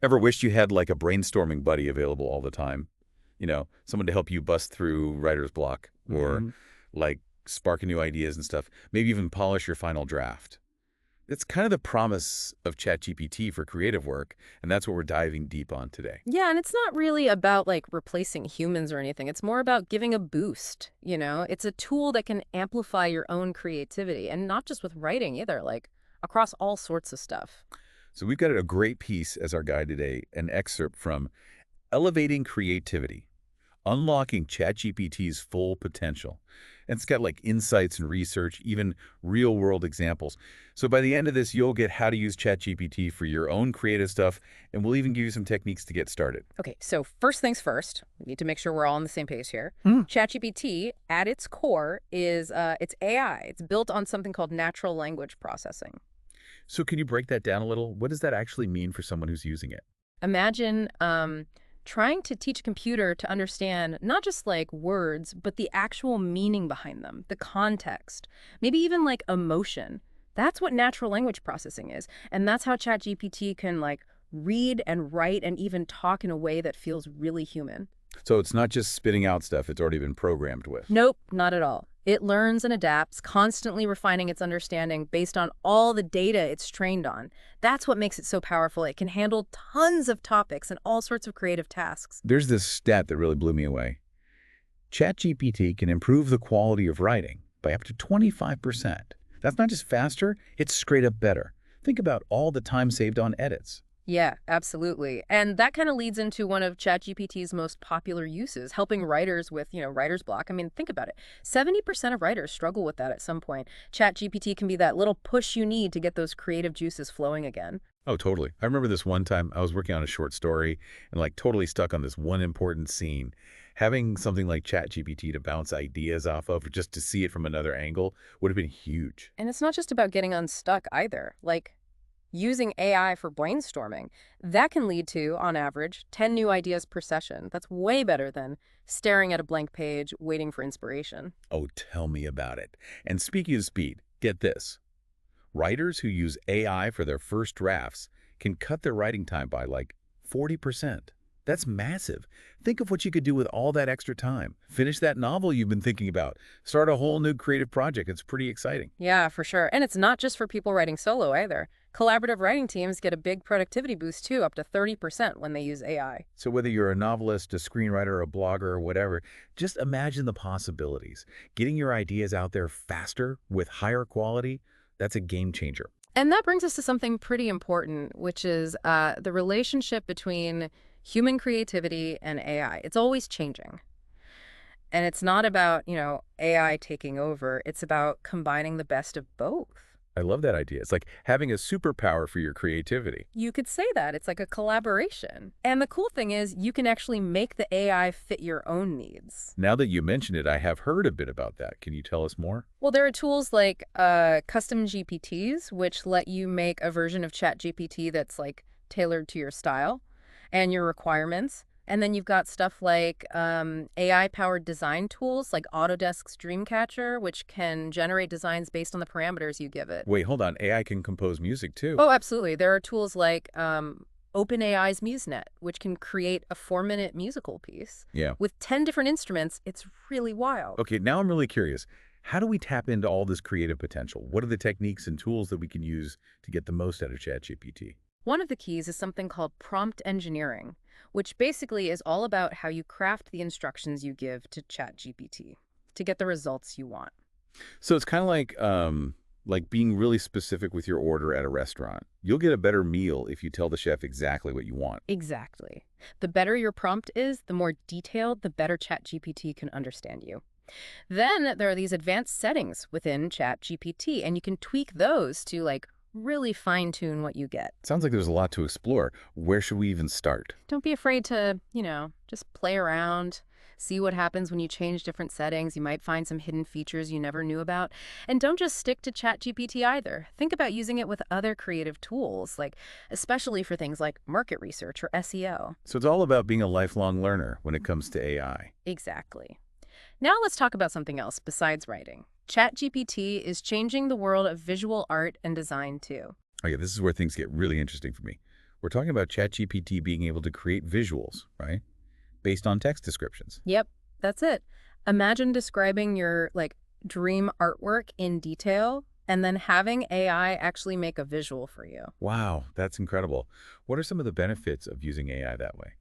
Ever wished you had like a brainstorming buddy available all the time? Someone to help you bust through writer's block or hmm like spark new ideas and stuff, maybe even polish your final draft. It's kind of the promise of ChatGPT for creative work, and that's what we're diving deep on today. Yeah, and it's not really about like replacing humans or anything. It's more about giving a boost, you know? It's a tool that can amplify your own creativity and not just with writing either, like across all sorts of stuff. So we've got a great piece as our guide today, an excerpt from Elevating Creativity, Unlocking ChatGPT's Full Potential. And it's got like insights and research, even real-world examples. So by the end of this, you'll get how to use ChatGPT for your own creative stuff, and we'll even give you some techniques to get started. Okay, so first things first, we need to make sure we're all on the same page here. Mm. ChatGPT, at its core, is it's AI. It's built on something called natural language processing. So can you break that down a little? What does that actually mean for someone who's using it? Imagine trying to teach a computer to understand not just like words, but the actual meaning behind them, the context, maybe even like emotion. That's what natural language processing is. And that's how ChatGPT can like read and write and even talk in a way that feels really human. So it's not just spitting out stuff it's already been programmed with. Nope, not at all. It learns and adapts, constantly refining its understanding based on all the data it's trained on. That's what makes it so powerful. It can handle tons of topics and all sorts of creative tasks. There's this stat that really blew me away. ChatGPT can improve the quality of writing by up to 25%. That's not just faster, it's straight up better. Think about all the time saved on edits. Yeah, absolutely. And that kind of leads into one of ChatGPT's most popular uses, helping writers with, writer's block. I mean, think about it. 70% of writers struggle with that at some point. ChatGPT can be that little push you need to get those creative juices flowing again. Oh, totally. I remember this one time I was working on a short story and like totally stuck on this one important scene. Having something like ChatGPT to bounce ideas off of or just to see it from another angle would have been huge. And it's not just about getting unstuck either. Like, using AI for brainstorming, that can lead to, on average, 10 new ideas per session. That's way better than staring at a blank page, waiting for inspiration. Oh, tell me about it. And speaking of speed, get this. Writers who use AI for their first drafts can cut their writing time by like 40%. That's massive. Think of what you could do with all that extra time. Finish that novel you've been thinking about. Start a whole new creative project. It's pretty exciting. Yeah, for sure. And it's not just for people writing solo either. Collaborative writing teams get a big productivity boost too, up to 30% when they use AI. So whether you're a novelist, a screenwriter, a blogger, or whatever, just imagine the possibilities. Getting your ideas out there faster with higher quality, that's a game changer. And that brings us to something pretty important, which is the relationship between human creativity and AI. It's always changing. And it's not about, AI taking over. It's about combining the best of both. I love that idea. It's like having a superpower for your creativity. You could say that. It's like a collaboration. And the cool thing is you can actually make the AI fit your own needs. Now that you mention it, I have heard a bit about that. Can you tell us more? Well, there are tools like custom GPTs, which let you make a version of ChatGPT that's like tailored to your style and your requirements. And then you've got stuff like AI-powered design tools like Autodesk's Dreamcatcher, which can generate designs based on the parameters you give it. Wait, hold on. AI can compose music too. Oh, absolutely. There are tools like OpenAI's MuseNet, which can create a 4-minute musical piece. Yeah. With 10 different instruments, it's really wild. Okay, now I'm really curious. How do we tap into all this creative potential? What are the techniques and tools that we can use to get the most out of ChatGPT? One of the keys is something called prompt engineering, which basically is all about how you craft the instructions you give to ChatGPT to get the results you want. So it's kind of like being really specific with your order at a restaurant. You'll get a better meal if you tell the chef exactly what you want. Exactly. The better your prompt is, the more detailed, the better ChatGPT can understand you. Then there are these advanced settings within ChatGPT, and you can tweak those to really fine-tune what you get. Sounds like there's a lot to explore. Where should we even start? Don't be afraid to, just play around, see what happens when you change different settings. You might find some hidden features you never knew about. And don't just stick to ChatGPT either. Think about using it with other creative tools, especially for things like market research or SEO. So it's all about being a lifelong learner when it comes to AI. Exactly. Now let's talk about something else besides writing. ChatGPT is changing the world of visual art and design too. Okay, this is where things get really interesting for me. We're talking about ChatGPT being able to create visuals, right? Based on text descriptions. Yep, that's it. Imagine describing your dream artwork in detail and then having AI actually make a visual for you. Wow, that's incredible. What are some of the benefits of using AI that way?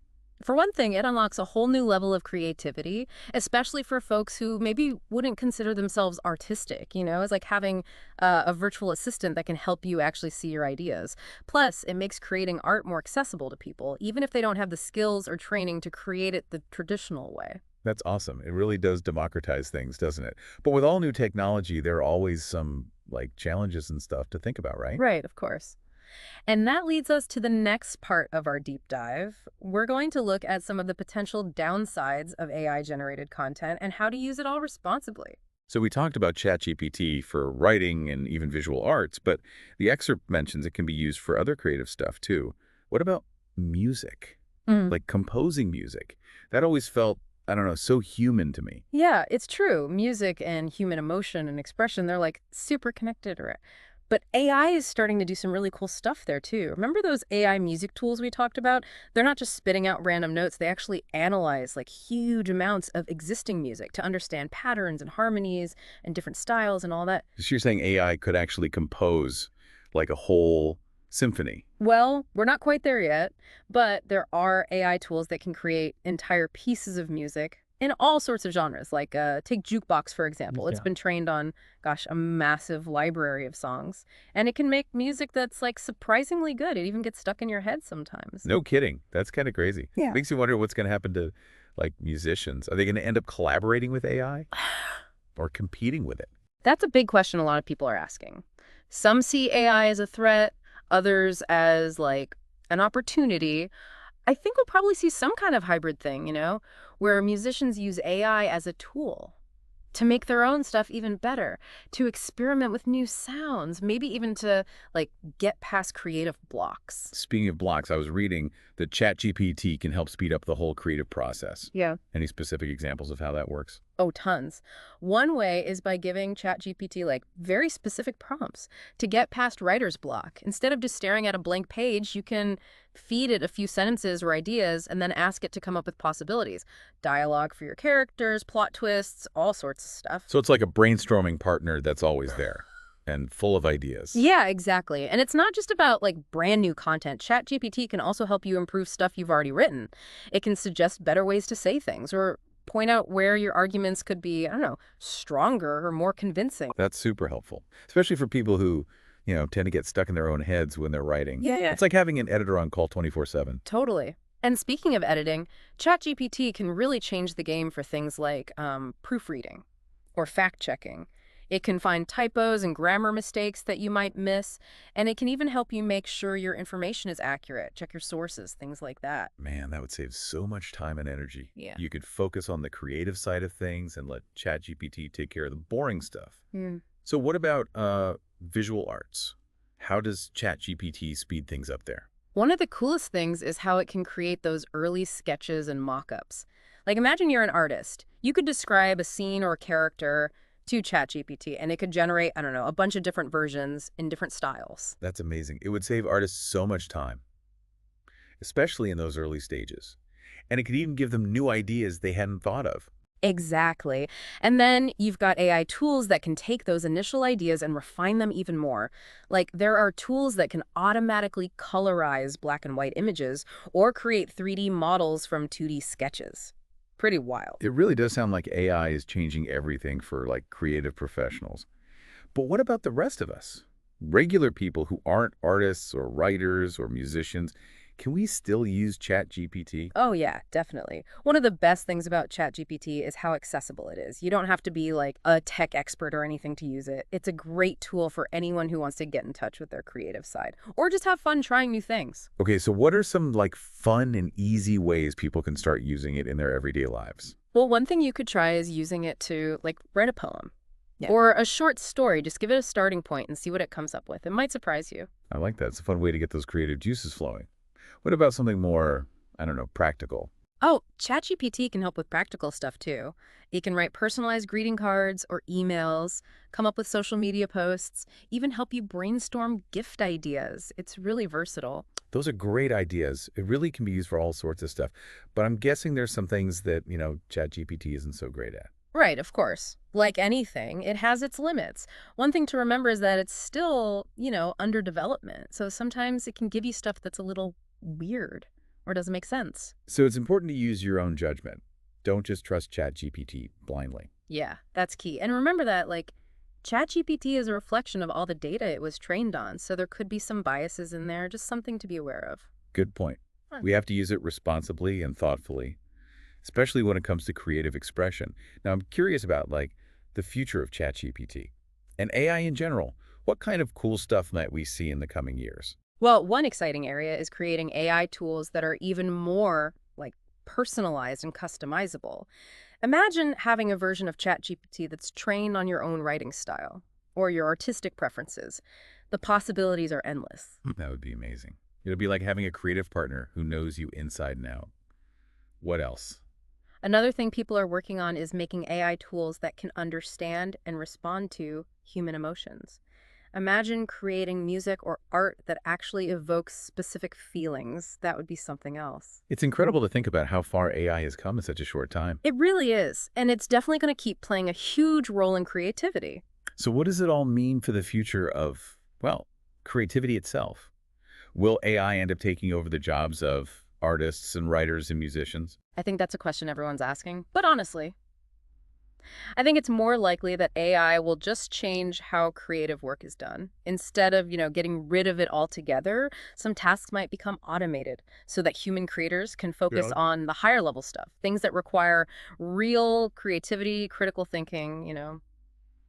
For one thing, it unlocks a whole new level of creativity, especially for folks who maybe wouldn't consider themselves artistic. It's like having a virtual assistant that can help you actually see your ideas. Plus, it makes creating art more accessible to people, even if they don't have the skills or training to create it the traditional way. That's awesome. It really does democratize things, doesn't it? But with all new technology, there are always some challenges and stuff to think about, right? Right, of course. And that leads us to the next part of our deep dive. We're going to look at some of the potential downsides of AI-generated content and how to use it all responsibly. So we talked about ChatGPT for writing and even visual arts, but the excerpt mentions it can be used for other creative stuff too. What about music? Mm. Like composing music. That always felt, I don't know, so human to me. Yeah, it's true. Music and human emotion and expression, they're super connected. But AI is starting to do some really cool stuff there too. Remember those AI music tools we talked about? They're not just spitting out random notes. They actually analyze huge amounts of existing music to understand patterns and harmonies and different styles and all that. So you're saying AI could actually compose like a whole symphony. Well, we're not quite there yet, but there are AI tools that can create entire pieces of music in all sorts of genres. Take Jukebox, for example. It's Yeah. been trained on, gosh, a massive library of songs, and it can make music that's surprisingly good. It even gets stuck in your head sometimes. No kidding. That's kind of crazy. Yeah. Makes you wonder what's going to happen to musicians. Are they going to end up collaborating with AI or competing with it? That's a big question a lot of people are asking. Some see AI as a threat, others as an opportunity. I think we'll probably see some kind of hybrid thing, where musicians use AI as a tool to make their own stuff even better, to experiment with new sounds, maybe even to get past creative blocks. Speaking of blocks, I was reading that ChatGPT can help speed up the whole creative process. Yeah. Any specific examples of how that works? Oh, tons. One way is by giving ChatGPT very specific prompts to get past writer's block. Instead of just staring at a blank page, you can feed it a few sentences or ideas and then ask it to come up with possibilities. Dialogue for your characters, plot twists, all sorts of stuff. So it's like a brainstorming partner that's always there and full of ideas. Yeah, exactly. And it's not just about brand new content. ChatGPT can also help you improve stuff you've already written. It can suggest better ways to say things or point out where your arguments could be, I don't know, stronger or more convincing. That's super helpful, especially for people who, tend to get stuck in their own heads when they're writing. Yeah. It's like having an editor on call 24/7. Totally. And speaking of editing, ChatGPT can really change the game for things like proofreading or fact-checking. It can find typos and grammar mistakes that you might miss, and it can even help you make sure your information is accurate, check your sources, things like that. Man, that would save so much time and energy. Yeah. You could focus on the creative side of things and let ChatGPT take care of the boring stuff. Hmm. So what about visual arts? How does ChatGPT speed things up there? One of the coolest things is how it can create those early sketches and mock-ups. Imagine you're an artist. You could describe a scene or a character to ChatGPT, and it could generate, I don't know, a bunch of different versions in different styles. That's amazing. It would save artists so much time, especially in those early stages. And it could even give them new ideas they hadn't thought of. Exactly. And then you've got AI tools that can take those initial ideas and refine them even more. There are tools that can automatically colorize black and white images or create 3D models from 2D sketches. Pretty wild. It really does sound like AI is changing everything for creative professionals. But what about the rest of us? Regular people who aren't artists or writers or musicians, can we still use ChatGPT? Oh, yeah, definitely. One of the best things about ChatGPT is how accessible it is. You don't have to be a tech expert or anything to use it. It's a great tool for anyone who wants to get in touch with their creative side or just have fun trying new things. Okay, so what are some fun and easy ways people can start using it in their everyday lives? Well, one thing you could try is using it to write a poem. Yeah. Or a short story. Just give it a starting point and see what it comes up with. It might surprise you. I like that. It's a fun way to get those creative juices flowing. What about something more, I don't know, practical? Oh, ChatGPT can help with practical stuff too. It can write personalized greeting cards or emails, come up with social media posts, even help you brainstorm gift ideas. It's really versatile. Those are great ideas. It really can be used for all sorts of stuff. But I'm guessing there's some things that, ChatGPT isn't so great at. Right, of course. Like anything, it has its limits. One thing to remember is that it's still, under development. So sometimes it can give you stuff that's a little weird or doesn't make sense. So it's important to use your own judgment. Don't just trust ChatGPT blindly. Yeah, that's key. And remember that, ChatGPT is a reflection of all the data it was trained on. So there could be some biases in there, just something to be aware of. Good point. Huh. We have to use it responsibly and thoughtfully, especially when it comes to creative expression. Now, I'm curious about, the future of ChatGPT and AI in general. What kind of cool stuff might we see in the coming years? Well, one exciting area is creating AI tools that are even more personalized and customizable. Imagine having a version of ChatGPT that's trained on your own writing style or your artistic preferences. The possibilities are endless. That would be amazing. It'll be like having a creative partner who knows you inside and out. What else? Another thing people are working on is making AI tools that can understand and respond to human emotions. Imagine creating music or art that actually evokes specific feelings. That would be something else. It's incredible to think about how far AI has come in such a short time. It really is. And it's definitely going to keep playing a huge role in creativity. So what does it all mean for the future of, creativity itself? Will AI end up taking over the jobs of artists and writers and musicians? I think that's a question everyone's asking. But honestly, I think it's more likely that AI will just change how creative work is done. Instead of, getting rid of it altogether, some tasks might become automated so that human creators can focus Really? on the higher level stuff, things that require real creativity, critical thinking,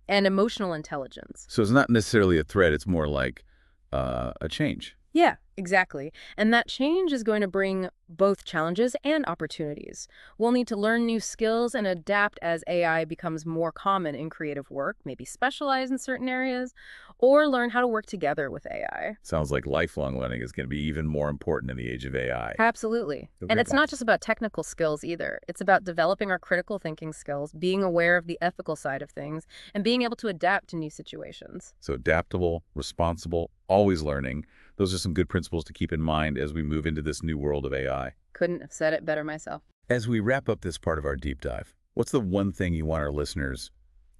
and emotional intelligence. So it's not necessarily a threat, it's more like a change. Yeah, exactly. And that change is going to bring both challenges and opportunities. We'll need to learn new skills and adapt as AI becomes more common in creative work, maybe specialize in certain areas, or learn how to work together with AI. Sounds like lifelong learning is going to be even more important in the age of AI. Absolutely. So And great it's not points. just about technical skills either. It's about developing our critical thinking skills, being aware of the ethical side of things, and being able to adapt to new situations. So adaptable, responsible, always learning. Those are some good principles to keep in mind as we move into this new world of AI. Couldn't have said it better myself. As we wrap up this part of our deep dive, what's the one thing you want our listeners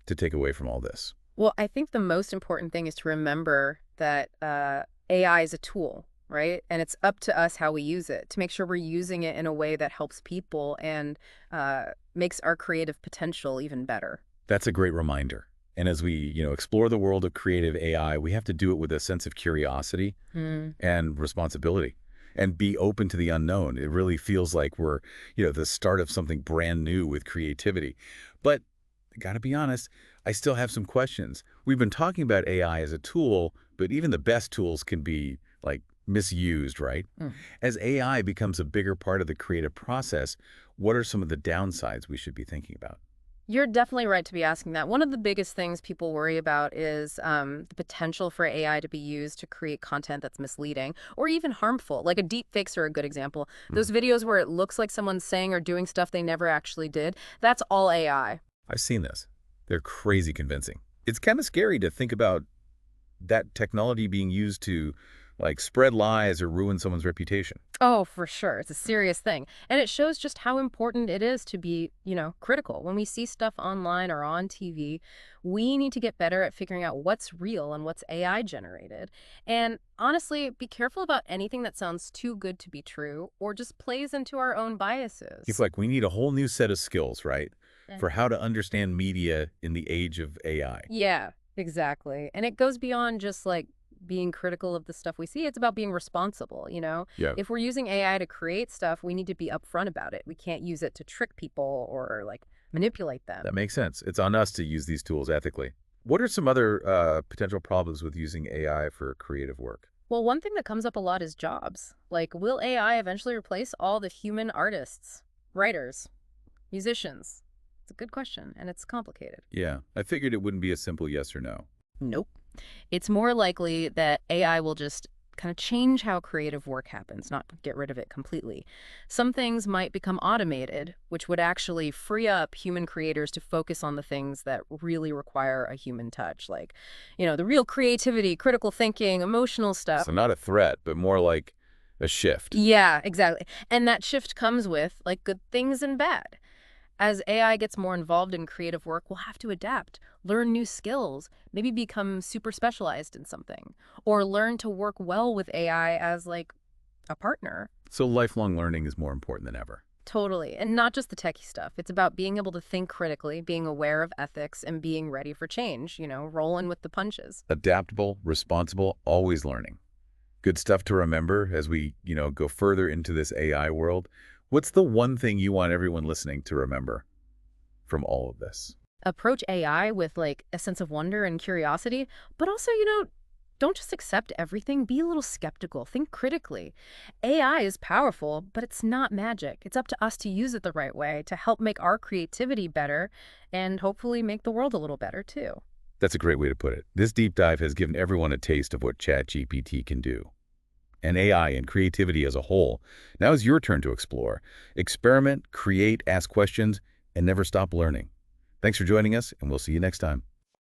to take away from all this? Well, I think the most important thing is to remember that AI is a tool, right? And it's up to us how we use it to make sure we're using it in a way that helps people and makes our creative potential even better. That's a great reminder. And as we, explore the world of creative AI, we have to do it with a sense of curiosity Mm. and responsibility and be open to the unknown. It really feels like we're, the start of something brand new with creativity. But I gotta be honest, I still have some questions. We've been talking about AI as a tool, but even the best tools can be misused, right? Mm. As AI becomes a bigger part of the creative process, what are some of the downsides we should be thinking about? You're definitely right to be asking that. One of the biggest things people worry about is the potential for AI to be used to create content that's misleading or even harmful. Like a deep fakes are a good example. Those videos where it looks like someone's saying or doing stuff they never actually did, that's all AI. I've seen this. They're crazy convincing. It's kind of scary to think about that technology being used to spread lies or ruin someone's reputation. Oh, for sure. It's a serious thing. And it shows just how important it is to be, critical. When we see stuff online or on TV, we need to get better at figuring out what's real and what's AI generated. And honestly, be careful about anything that sounds too good to be true or just plays into our own It's biases. like we need a whole new set of skills, right? Yeah. For how to understand media in the age of AI. Yeah, exactly. And it goes beyond just being critical of the stuff we see. It's about being responsible. Yeah. If we're using AI to create stuff, we need to be upfront about it. We can't use it to trick people or manipulate them. That makes sense. It's on us to use these tools ethically. What are some other potential problems with using AI for creative work? Well, one thing that comes up a lot is jobs. Will AI eventually replace all the human artists, writers, musicians? It's a good question, and it's complicated. Yeah, I figured it wouldn't be a simple yes or no. Nope. It's more likely that AI will just kind of change how creative work happens, not get rid of it completely. Some things might become automated, which would actually free up human creators to focus on the things that really require a human touch, the real creativity, critical thinking, emotional stuff. So not a threat, but more like A shift. Yeah, exactly. And that shift comes with, like, good things and bad. As AI gets more involved in creative work, we'll have to adapt, learn new skills, maybe become super specialized in something, or learn to work well with AI as, like, a partner. So lifelong learning is more important than ever. Totally. And not just the techie stuff. It's about being able to think critically, being aware of ethics, and being ready for change, rolling with the punches. Adaptable, responsible, always learning. Good stuff to remember as we, go further into this AI world. What's the one thing you want everyone listening to remember from all of this? Approach AI with, like, a sense of wonder and curiosity, but also, don't just accept everything. Be a little skeptical. Think critically. AI is powerful, but it's not magic. It's up to us to use it the right way to help make our creativity better and hopefully make the world a little better too. That's a great way to put it. This deep dive has given everyone a taste of what ChatGPT can do. And AI and creativity as a whole. Now is your turn to explore. Experiment, create, ask questions, and never stop learning. Thanks for joining us, and we'll see you next time.